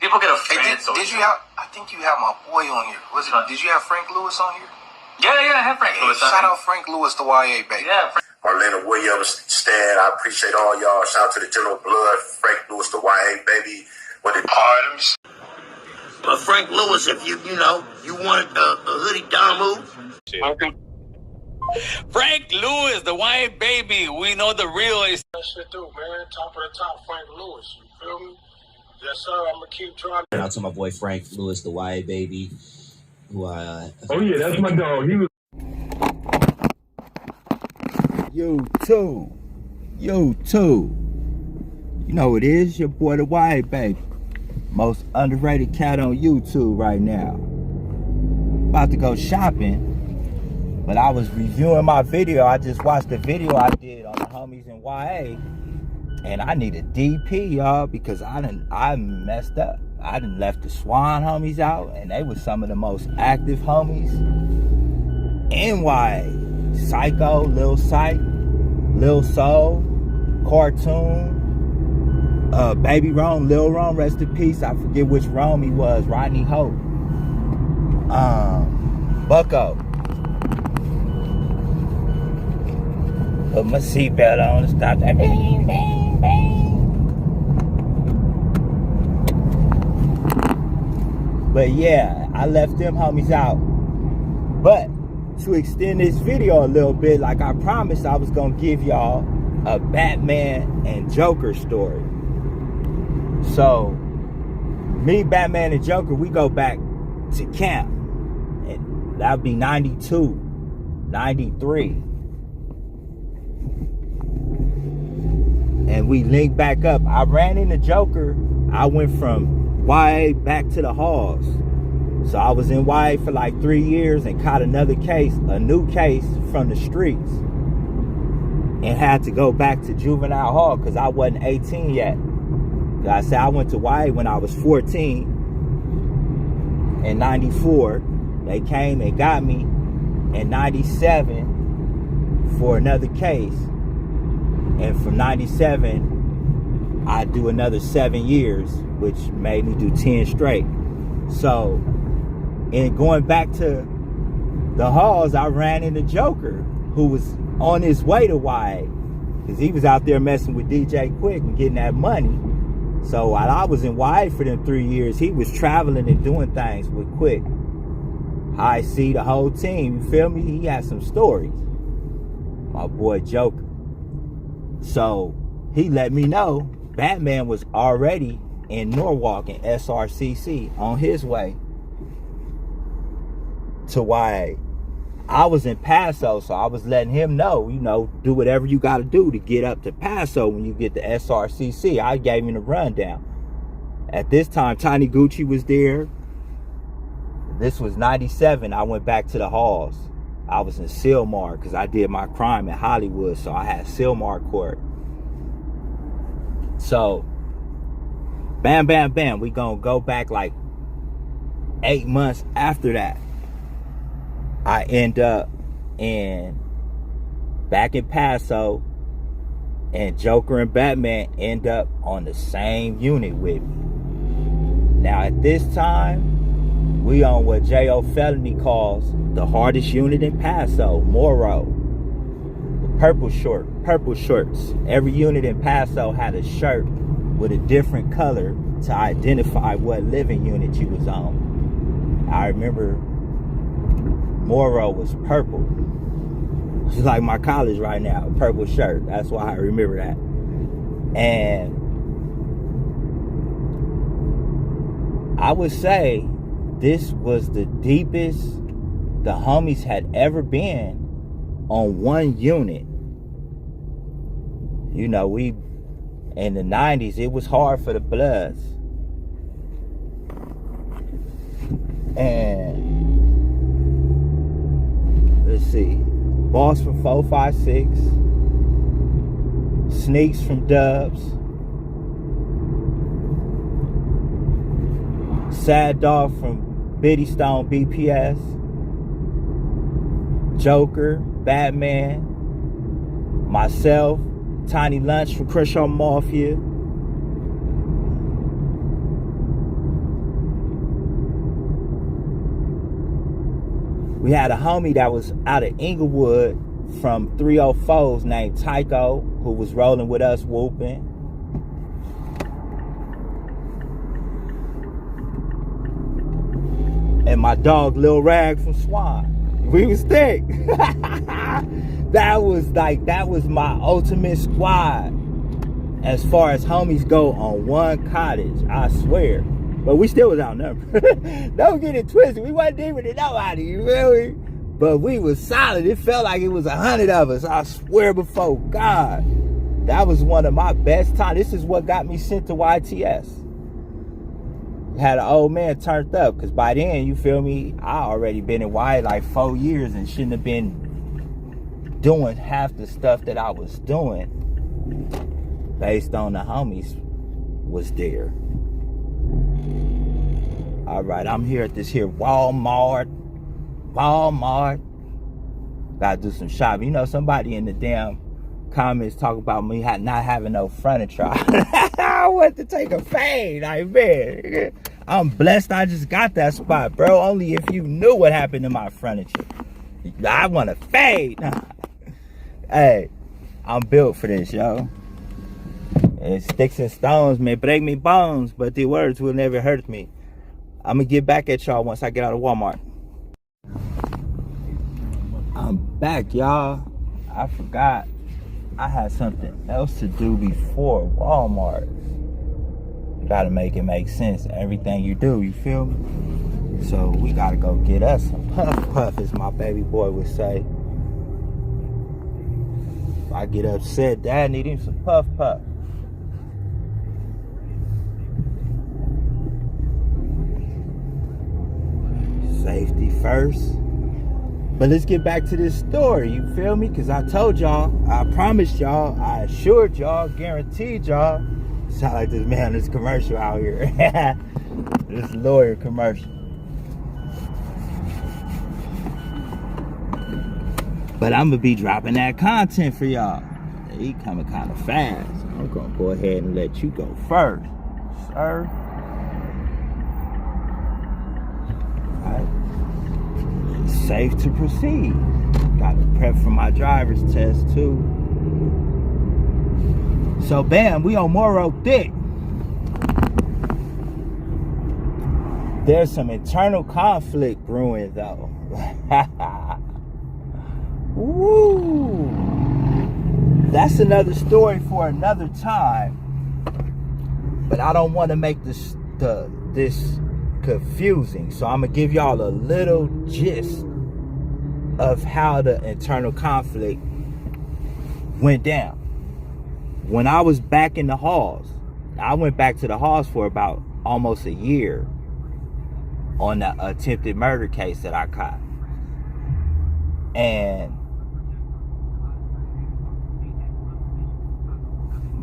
People get Hey, offended. did you have? I think you have my boy on here. Was it? Did you have Frank Lewis on here? Yeah, I have Frank Lewis on Shout here. out Frank Lewis, the YA baby. Yeah. Marlena Williams, Stan, I appreciate all y'all. Shout out to the General Blood, Frank Lewis, the YA baby. What the Artems. But Frank Lewis, if you wanted a hoodie down move. Okay. Frank Lewis, the YA baby. We know the real is. That shit do, man. Top of the top, Frank Lewis. You feel me? Yes, sir. I'm gonna keep trying. Shout out to my boy Frank Lewis, the YA baby. Who oh yeah, that's my dog. He was. YouTube. You know who it is, your boy the YA baby. Most underrated cat on YouTube right now. About to go shopping, but I was reviewing my video. I just watched the video I did on the homies in YA, and I need a DP, y'all, because I messed up. I done left the Swan homies out, and they were some of the most active homies in YA. Psycho, Lil Psych, Lil Soul, Cartoon, Baby Rome, Lil Rome, rest in peace. I forget which Rome he was. Rodney Hope, Bucko. Put my seatbelt on and stop that. Bing, bing, bing. But yeah, I left them homies out. But to extend this video a little bit, like I promised, I was gonna give y'all a Batman and Joker story. So me, Batman, and Joker, we go back to camp, and that would be 92, 93, and we link back up. I ran into Joker. I went from YA back to the halls. So I was in YA for like 3 years and caught another case, a new case from the streets, and had to go back to juvenile hall because I wasn't 18 yet. I said I went to YA when I was 14 in 94. They came and got me in 97 for another case. And from 97, I do another 7 years, which made me do 10 straight. So, and going back to the halls, I ran into Joker, who was on his way to YA, because he was out there messing with DJ Quick and getting that money. So while I was in YA for them 3 years, he was traveling and doing things with Quick. I see the whole team, you feel me? He had some stories, my boy Joker. So he let me know Batman was already in Norwalk in SRCC on his way to YA. I was in Paso, so I was letting him know, do whatever you got to do to get up to Paso when you get to SRCC. I gave him the rundown. At this time, Tiny Gucci was there. This was 97. I went back to the halls. I was in Silmar because I did my crime in Hollywood, so I had Silmar court. So, bam, bam, bam. We gonna go back like 8 months after that. I end up back in Paso, and Joker and Batman end up on the same unit with me. Now at this time, we on what J.O. Felony calls the hardest unit in Paso, Moro. Purple shorts. Every unit in Paso had a shirt with a different color to identify what living unit you was on. I remember Moro was purple. It's like my college right now, purple shirt. That's why I remember that. And I would say this was the deepest the homies had ever been on one unit. We in the 90s, it was hard for the Bloods. And let's see, Boss from 456, Sneaks from Dubs, Sad Dog from Biddy Stone BPS, Joker, Batman, myself, Tiny Lunch from Crenshaw Mafia, We had a homie that was out of Inglewood from 304s named Tycho, who was rolling with us whooping. And my dog Lil Rag from Swan. We was thick. That was my ultimate squad as far as homies go on one cottage, I swear. But we still was outnumbered. Don't get it twisted. We wasn't deeper than nobody, you feel me? But we was solid. It felt like it was 100 of us, I swear before God. That was one of my best times. This is what got me sent to YTS. Had an old man turned up, because by then, you feel me, I already been in Y like 4 years and shouldn't have been doing half the stuff that I was doing based on the homies was there. All right, I'm here at this here Walmart. Gotta do some shopping. You know, somebody in the damn comments talk about me not having no furniture. I want to take a fade. Like, man, I'm blessed I just got that spot, bro. Only if you knew what happened to my furniture. I want to fade. Hey, I'm built for this, yo. And sticks and stones may break me bones, but the words will never hurt me. I'm gonna get back at y'all once I get out of Walmart. I'm back, y'all. I forgot I had something else to do before Walmart. You gotta make it make sense. Everything you do, you feel me? So we gotta go get us some puff, as my baby boy would say. If I get upset, Dad need him some puff. Safety first. But let's get back to this story, you feel me? Because I told y'all, I promised y'all, I assured y'all, guaranteed y'all. Sound like this man, this commercial out here. This lawyer commercial. But I'm going to be dropping that content for y'all. He coming kind of fast. I'm going to go ahead and let you go first, sir. All right. Safe to proceed. Got to prep for my driver's test too. So bam, we on Morrow Thick. There's some internal conflict brewing though. Woo! That's another story for another time. But I don't want to make this confusing, so I'm gonna give y'all a little gist of how the internal conflict went down. When I was back in the halls, I went back to the halls for about almost a year on the attempted murder case that I caught. And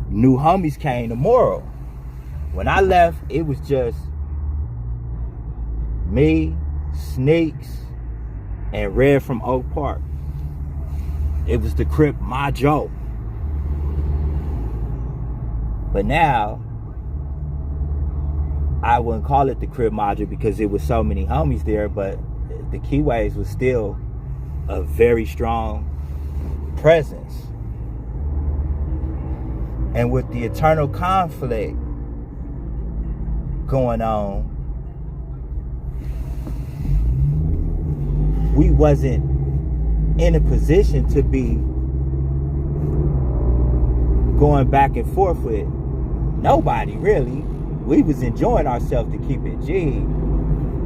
new homies came tomorrow. When I left, it was just me, Sneaks, and Red from Oak Park. It was the Crip Majo. But now, I wouldn't call it the Crip Majo because it was so many homies there, but the Keyways was still a very strong presence. And with the eternal conflict going on, we wasn't in a position to be going back and forth with nobody, really. We was enjoying ourselves, to keep it G.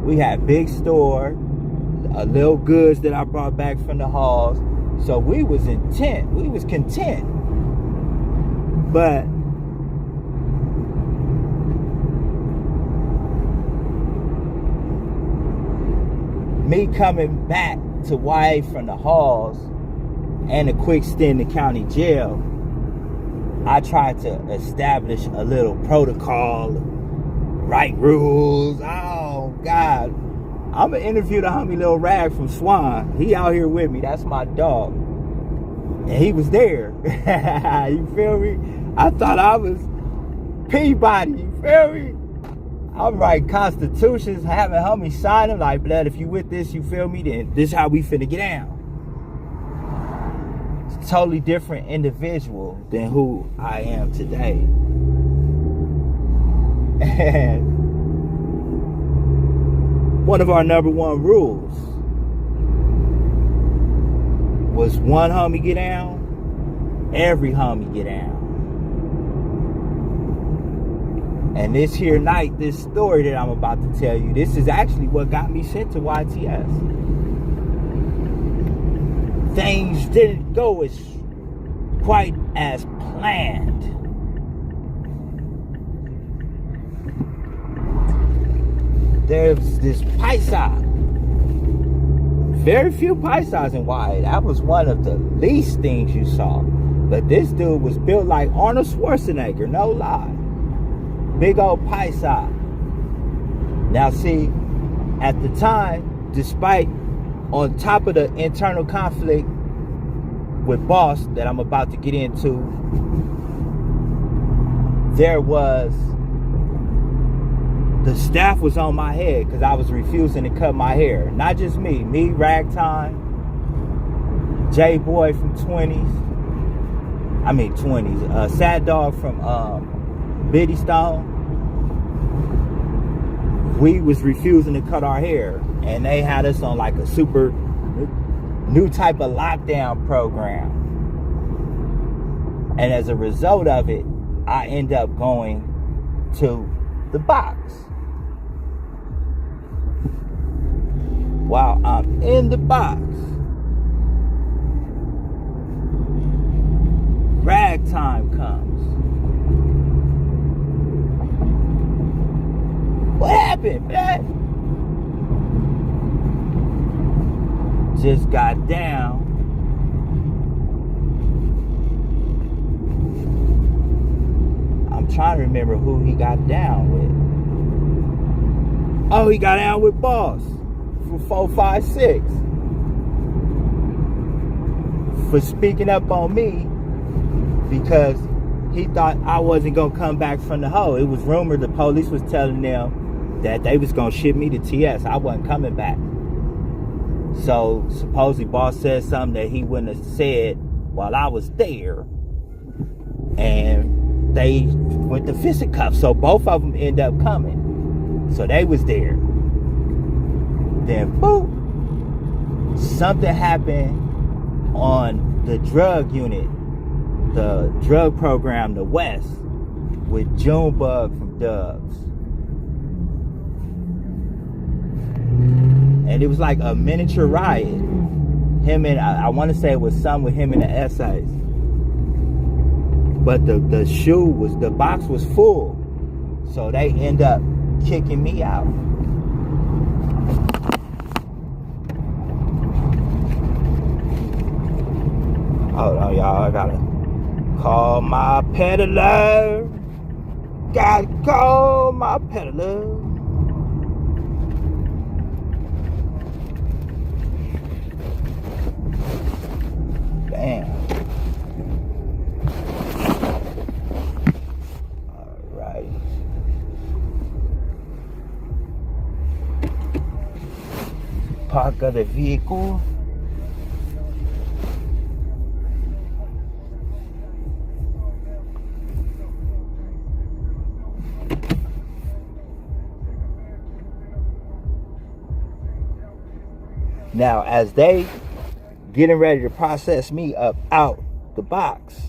We had big store, a little goods that I brought back from the halls. So we was intent, we was content. But me coming back to YA from the halls and a quick stint in the county jail, I tried to establish a little protocol, right rules. Oh God, I'm gonna interview the homie Lil Rag from Swan. He out here with me. That's my dog, and he was there. You feel me? I thought I was Peabody. You feel me? I'm writing constitutions, having homies sign them like, blood, if you with this, you feel me, then this how we finna get down. It's a totally different individual than who I am today. And one of our number one rules was one homie get down, every homie get down. And this here night, this story that I'm about to tell you, this is actually what got me sent to YTS. Things didn't go as quite as planned. There's this Paisa. Very few Paisas in YA. That was one of the least things you saw. But this dude was built like Arnold Schwarzenegger, no lie. Big old Paisa. Now see, at the time, despite on top of the internal conflict with boss that I'm about to get into, there was, the staff was on my head because I was refusing to cut my hair. Not just me, Ragtime, J-Boy from 20s, Sad Dog from Biddy Stone. We was refusing to cut our hair, and they had us on like a super new type of lockdown program. And as a result of it, I end up going to the box. While I'm in the box, Ragtime comes. What happened, man? Just got down. I'm trying to remember who he got down with. Oh, he got down with Boss from 456 for speaking up on me because he thought I wasn't gonna come back from the hole. It was rumored the police was telling them that they was gonna ship me to TS. I wasn't coming back. So supposedly Boss said something that he wouldn't have said while I was there, and they went to fisticuffs. So both of them end up coming. So they was there. Then boom, something happened on the drug unit, the drug program, the West, with Junebug from Dubs. And it was like a miniature riot. Him and, I want to say it was some with him and the essays. But the box was full. So they end up kicking me out. Hold on, y'all. I gotta call my peddler. Gotta call my peddler. Damn. Alright. Park of the vehicle. Now, as they getting ready to process me up out the box,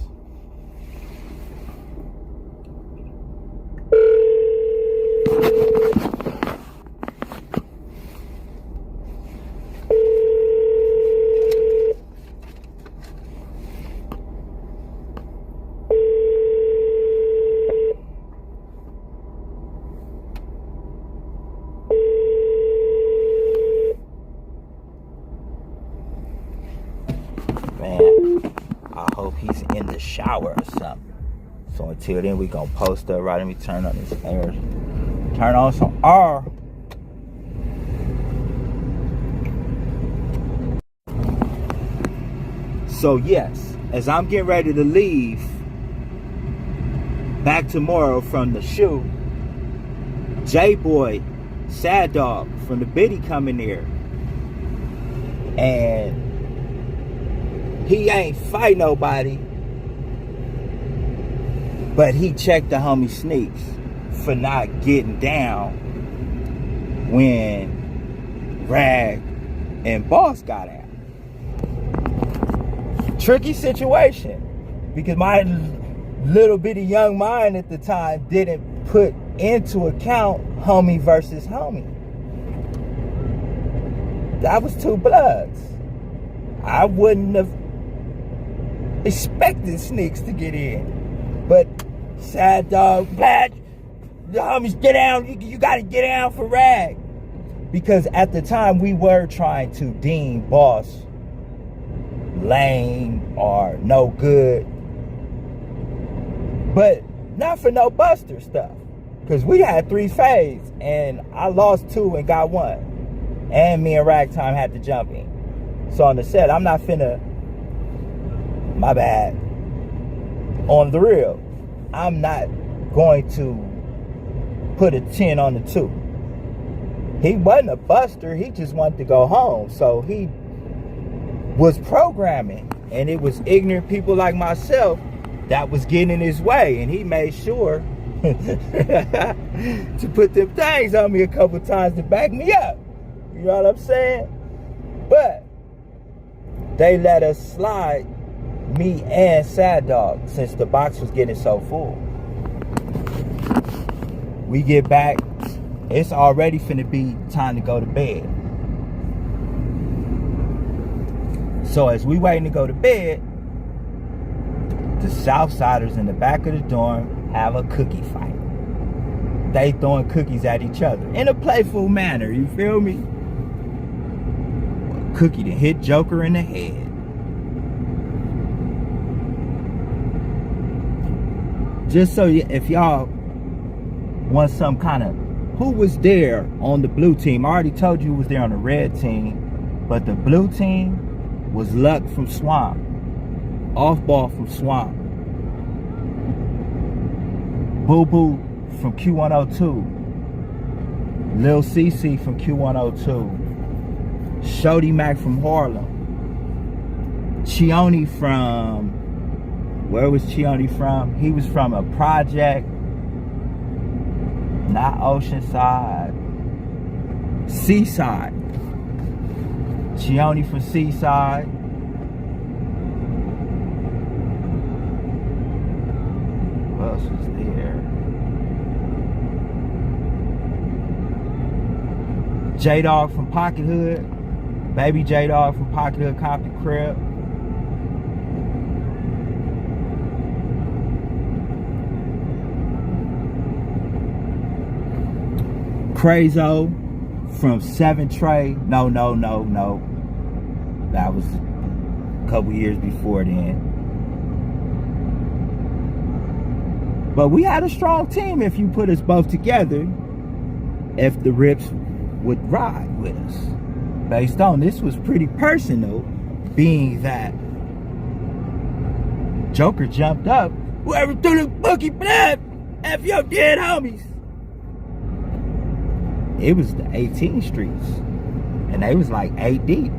in the shower or something. So until then, we gonna post up. Right, let me turn on this air. Turn on some R. So yes, as I'm getting ready to leave back tomorrow from the shoe J-Boy, Sad Dog from the Biddy coming there. And he ain't fight nobody, but he checked the homie Sneaks for not getting down when Rag and Boss got out. Tricky situation, because my little bitty young mind at the time didn't put into account homie versus homie. That was two bloods. I wouldn't have expected Sneaks to get in, but Sad Dog, Black, the homies, get down. You gotta get down for Rag. Because at the time we were trying to deem Boss lame or no good, but not for no Buster stuff. Because we had 3 fades and I lost 2 and got 1. And me and Ragtime had to jump in. So on the set, I'm not finna, my bad, on the real, I'm not going to put a 10 on the 2. He wasn't a buster, he just wanted to go home. So he was programming, and it was ignorant people like myself that was getting in his way, and he made sure to put them things on me a couple times to back me up. You know what I'm saying? But they let us slide, me and Sad Dog, since the box was getting so full. We get back, it's already finna be time to go to bed. So as we waiting to go to bed, the Southsiders in the back of the dorm have a cookie fight. They throwing cookies at each other in a playful manner, you feel me? Cookie to hit Joker in the head. Just so if y'all want some kind of, who was there on the blue team? I already told you who was there on the red team, but the blue team was Luck from Swamp, Off Ball from Swamp, Boo Boo from Q102, Lil CC from Q102, Shody Mac from Harlem, Chione from, where was Chione from? He was from a project, not Oceanside, Seaside. Chione from Seaside. Who else was there? J-Dog from Pocket Hood. Baby J-Dog from Pocket Hood Compton Crib. Crazo from 7 Trey. No. That was a couple years before then. But we had a strong team if you put us both together, if the Rips would ride with us. Based on, this was pretty personal, being that Joker jumped up, whoever threw the bookie blood, F your dead homies. It was the 18th streets, and they was like 8 deep.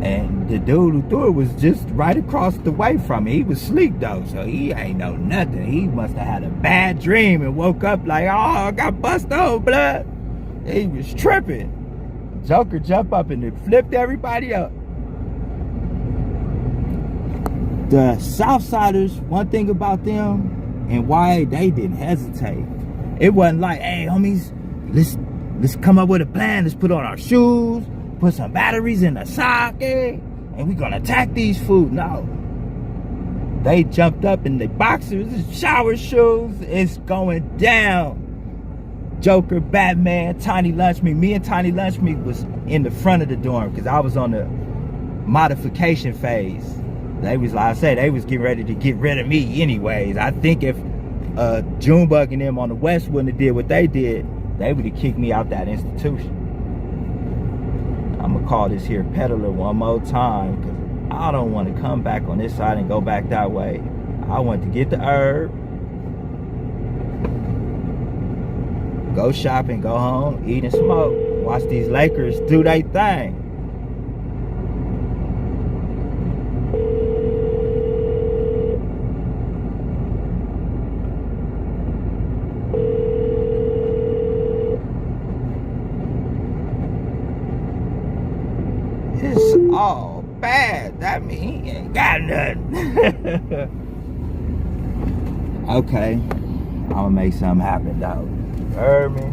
And the dude who threw it was just right across the way from me. He was sleep though, so he ain't know nothing. He must have had a bad dream and woke up like, oh, I got bust on, blood. He was tripping. Joker jumped up and it flipped everybody up. The Southsiders, one thing about them and YA, they didn't hesitate. It wasn't like, hey homies, let's come up with a plan. Let's put on our shoes, put some batteries in the socket, and we're gonna attack these fools. No. They jumped up in the boxers, shower shoes. It's going down. Joker, Batman, Tiny Lunchmeat. Me and Tiny Lunchmeat was in the front of the dorm because I was on the modification phase. They was, like I said, they was getting ready to get rid of me anyways. I think if Junebug and them on the West wouldn't have did what they did, they would have kicked me out that institution. I'm gonna call this here peddler one more time because I don't want to come back on this side and go back that way. I want to get the herb go shopping, go home, eat and smoke. Watch these Lakers do their thing. It's all bad. That mean he ain't got nothing. Okay, I'm gonna make something happen, though. You heard me?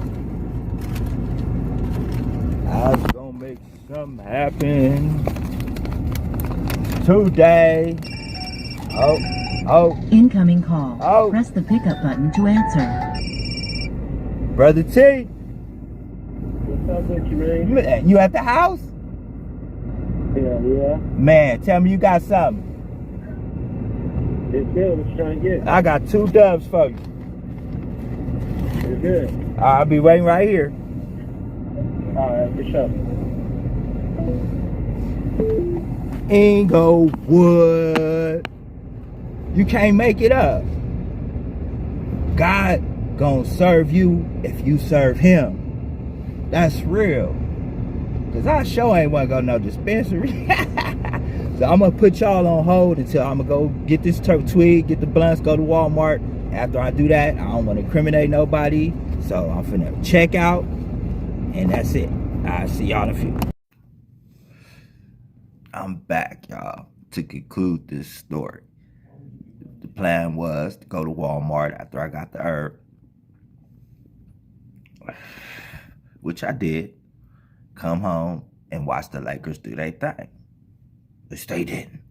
I was gonna make something happen today. Oh. Incoming call. Oh. Press the pickup button to answer. Brother T, What's up with you, man? you at the house? Yeah. Man, tell me you got something. It's good. What you trying to get? I got 2 dubs for you. It's good. I'll be waiting right here. All right, for sure. Inglewood. You can't make it up. God gonna serve you if you serve him. That's real. Cause I sure ain't wanna go no dispensary. So I'm gonna put y'all on hold until I'm gonna go get this turf twig, get the blunts, go to Walmart. After I do that, I don't wanna incriminate nobody. So I'm finna check out, and that's it. I'll see y'all in a few. I'm back, y'all, to conclude this story. The plan was to go to Walmart after I got the herb, which I did. Come home and watch the Lakers do their thing, which they didn't.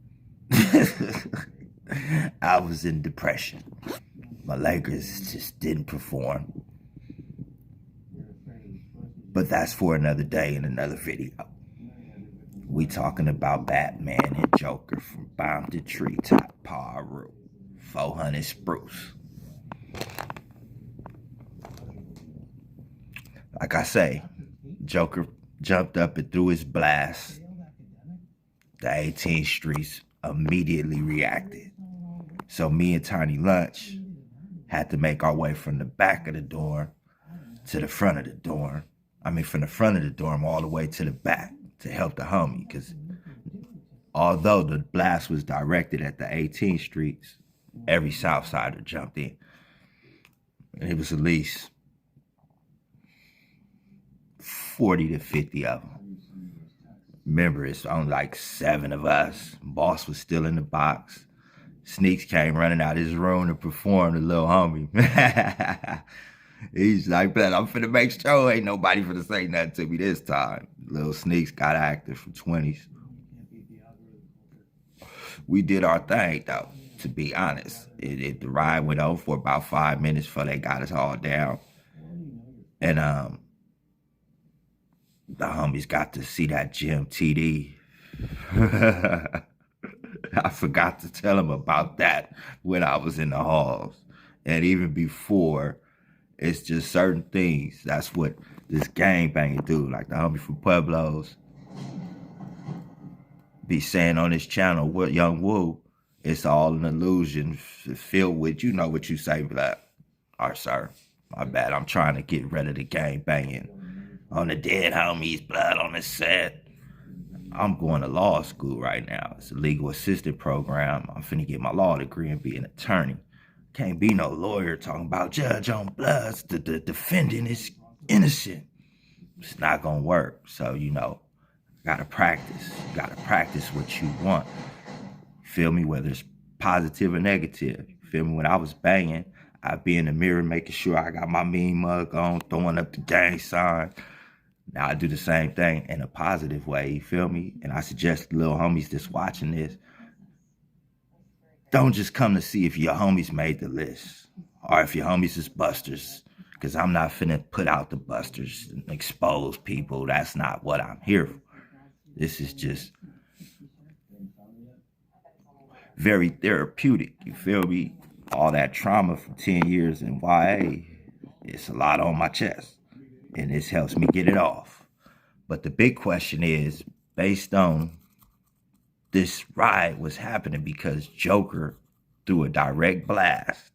I was in depression. My Lakers just didn't perform. But that's for another day in another video. We talking about Batman and Joker from Tree Top Piru, 400 spruce. Like I say, Joker jumped up and threw his blast. The 18th Streets immediately reacted. So me and Tiny Lunch had to make our way from the back of the dorm to the front of the dorm. I mean, from the front of the dorm all the way to the back to help the homie. Because although the blast was directed at the 18th Streets, every Southsider jumped in. And it was at least 40 to 50 of them. Remember, it's only like 7 of us. Boss was still in the box. Sneaks came running out of his room to perform the little homie. He's like, man, I'm finna make sure ain't nobody finna say nothing to me this time. Little Sneaks got active from 20s. We did our thing, though, to be honest. The ride went on for about 5 minutes before they got us all down. And the homies got to see that gym TD. I forgot to tell them about that when I was in the halls. And even before, it's just certain things. That's what this gangbanging do. Like the homie from Pueblos be saying on his channel, what Young Woo, it's all an illusion filled with, you know what you say, black. Or sir, my bad. I'm trying to get rid of the gangbanging on the dead homies, blood on the set. I'm going to law school right now. It's a legal assistant program. I'm finna get my law degree and be an attorney. Can't be no lawyer talking about judge on bloods. The defendant is innocent. It's not gonna work. So, you know, gotta practice. You gotta practice what you want. Feel me? Whether it's positive or negative. Feel me? When I was banging, I'd be in the mirror making sure I got my mean mug on, throwing up the gang sign. Now I do the same thing in a positive way, you feel me? And I suggest the little homies that's watching this, don't just come to see if your homies made the list or if your homies is busters, because I'm not finna put out the busters and expose people. That's not what I'm here for. This is just very therapeutic, you feel me? All that trauma from 10 years in YA, it's a lot on my chest. And this helps me get it off. But the big question is, based on this riot was happening because Joker threw a direct blast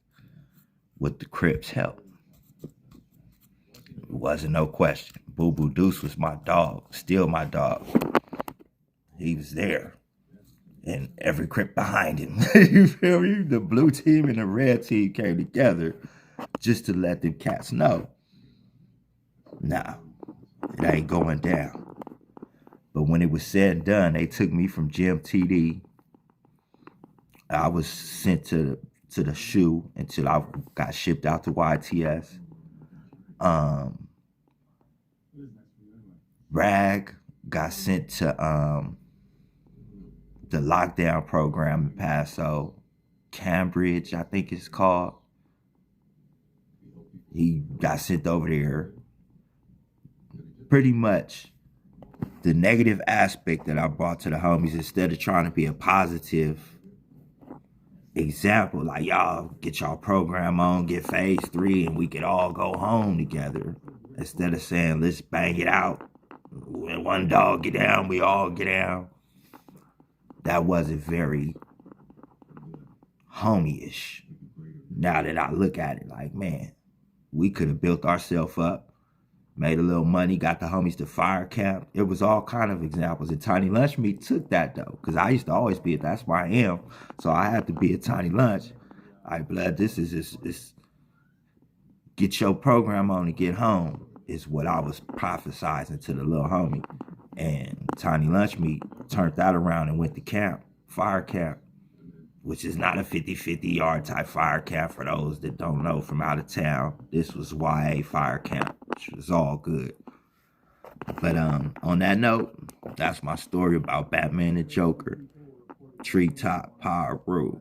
with the Crips' help. wasn't no question. Boo Boo Deuce was my dog, still my dog. He was there. And every crip behind him. You feel me? The blue team and the red team came together just to let them cats know. Nah, it ain't going down. But when it was said and done, they took me from Gym TD. I was sent to the SHU until I got shipped out to YTS. Rag got sent to the lockdown program in Paso. Cambridge, I think it's called. He got sent over there. Pretty much the negative aspect that I brought to the homies, instead of trying to be a positive example, like y'all get y'all program on, get phase 3, and we could all go home together. Instead of saying, let's bang it out. When one dog get down, we all get down. That wasn't very homie-ish. Now that I look at it, like, man, we could have built ourselves up, made a little money, got the homies to fire camp. It was all kind of examples. And Tiny Lunch Meat took that, though, because I used to always be that's where I am. So I had to be a Tiny Lunch. All right, blood, this get your program on and get home is what I was prophesizing to the little homie. And Tiny Lunch Meat turned that around and went to camp, fire camp, which is not a 50-50 yard type fire camp for those that don't know from out of town. This was YA fire camp, which was all good. But on that note, that's my story about Batman and Joker, Treetop Piru.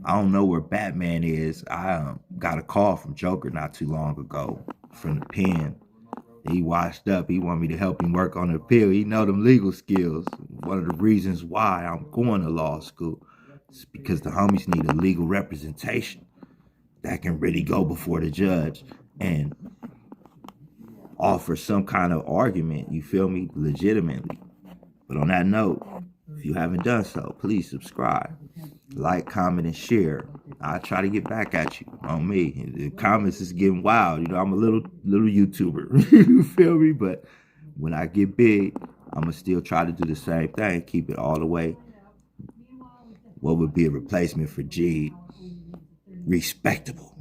I don't know where Batman is. I got a call from Joker not too long ago from the pen. He washed up. He wanted me to help him work on the appeal. He know them legal skills. One of the reasons why I'm going to law school is because the homies need a legal representation that can really go before the judge and offer some kind of argument, you feel me, legitimately. But on that note, if you haven't done so, please subscribe, like, comment, and share. I'll try to get back at you on me. The comments is getting wild. You know, I'm a little YouTuber. You feel me? But when I get big, I'm going to still try to do the same thing. Keep it all the way. What would be a replacement for G? Respectable.